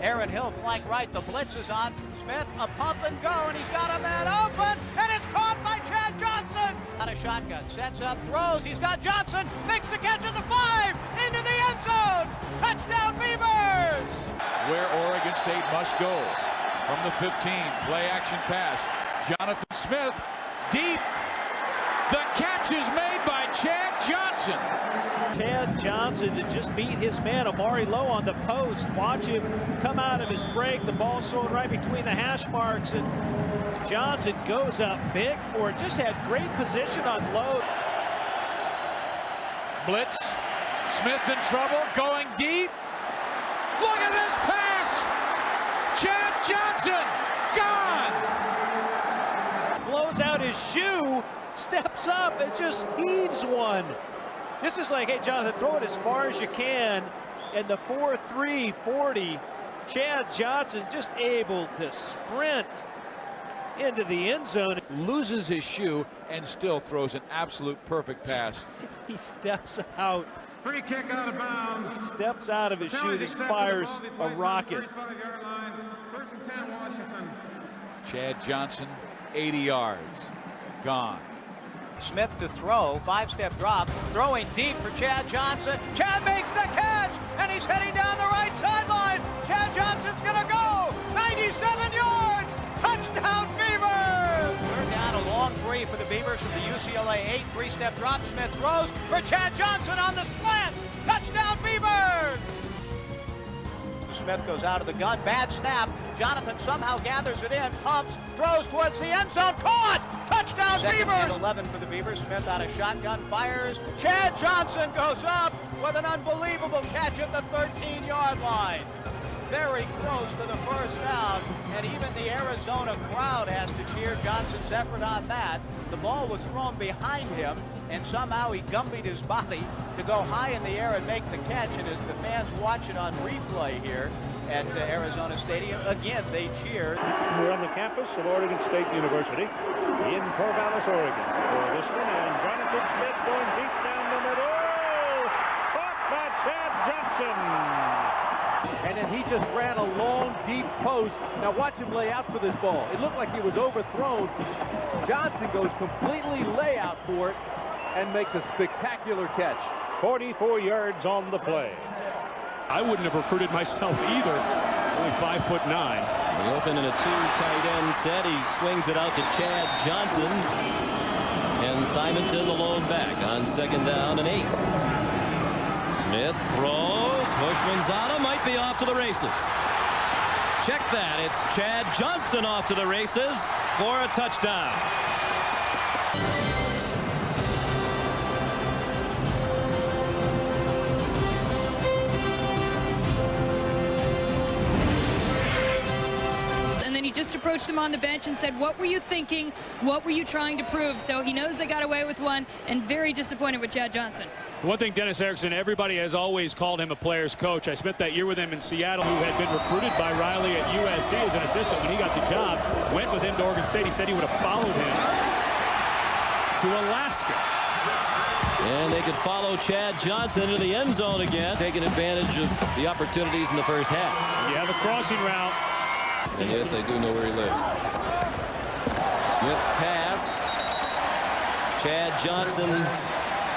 Aaron Hill flank right. The blitz is on. Smith, a pump and go, and he's got a man open, and it's caught by Chad Johnson. Out of shotgun, sets up, throws. He's got Johnson, makes the catch at the 5, into the end zone. Touchdown, Beavers! Where Oregon State must go. From the 15, play action pass. Jonathan Smith, deep. The catch is made by Chad Johnson. Chad Johnson to just beat his man Amari Lowe on the post. Watch him come out of his break. The ball's thrown right between the hash marks, and Johnson goes up big for it. Just had great position on Lowe. Blitz. Smith in trouble, going deep. Look at this pass! Chad Johnson, gone! Blows out his shoe, steps up, and just heaves one. This is like, hey, Jonathan, throw it as far as you can. And the 4.3 40, Chad Johnson just able to sprint into the end zone. Loses his shoe and still throws an absolute perfect pass. He steps out. Free kick out of bounds. He steps out of his shoe. This fires a rocket. First and 10, Washington. Chad Johnson, 80 yards, gone. Smith to throw, 5-step drop, throwing deep for Chad Johnson. Chad makes the catch, and he's heading down the right sideline. Chad Johnson's gonna go, 97 yards, touchdown Beavers! Third down, a long 3 for the Beavers from the UCLA 8, 3-step drop. Smith throws for Chad Johnson on the slant, touchdown Beavers! Smith goes out of the gun, bad snap. Jonathan somehow gathers it in, pumps, throws towards the end zone, caught! Touchdown Beavers! 11 for the Beavers. Smith out of shotgun, fires. Chad Johnson goes up with an unbelievable catch at the 13-yard line. Very close to the first down, and even the Arizona crowd has to cheer Johnson's effort on that. The ball was thrown behind him, and somehow he gumbied his body to go high in the air and make the catch. And as the fans watch it on replay here at Arizona Stadium, again, they cheer. We're on the campus of Oregon State University in Corvallis, Oregon. For this one, and Jonathan Smith going deep down the middle. Caught by Chad Johnson. And then he just ran a long, deep post. Now watch him lay out for this ball. It looked like he was overthrown. Johnson goes completely layout for it and makes a spectacular catch. 44 yards on the play. I wouldn't have recruited myself either. Only 5'9". They open in a 2 tight end set. He swings it out to Chad Johnson. And Simonton the lone back on 2nd down and 8. Smith throws. Bushmanzada might be off to the races. Check that. It's Chad Johnson off to the races for a touchdown. And then he just approached him on the bench and said, what were you thinking? What were you trying to prove? So he knows they got away with one, and very disappointed with Chad Johnson. One thing, Dennis Erickson, everybody has always called him a player's coach. I spent that year with him in Seattle, who had been recruited by Riley at USC as an assistant when he got the job. Went with him to Oregon State. He said he would have followed him to Alaska. And they could follow Chad Johnson into the end zone again, taking advantage of the opportunities in the first half. Yeah, the crossing route. And yes, I do know where he lives. Smith's pass. Chad Johnson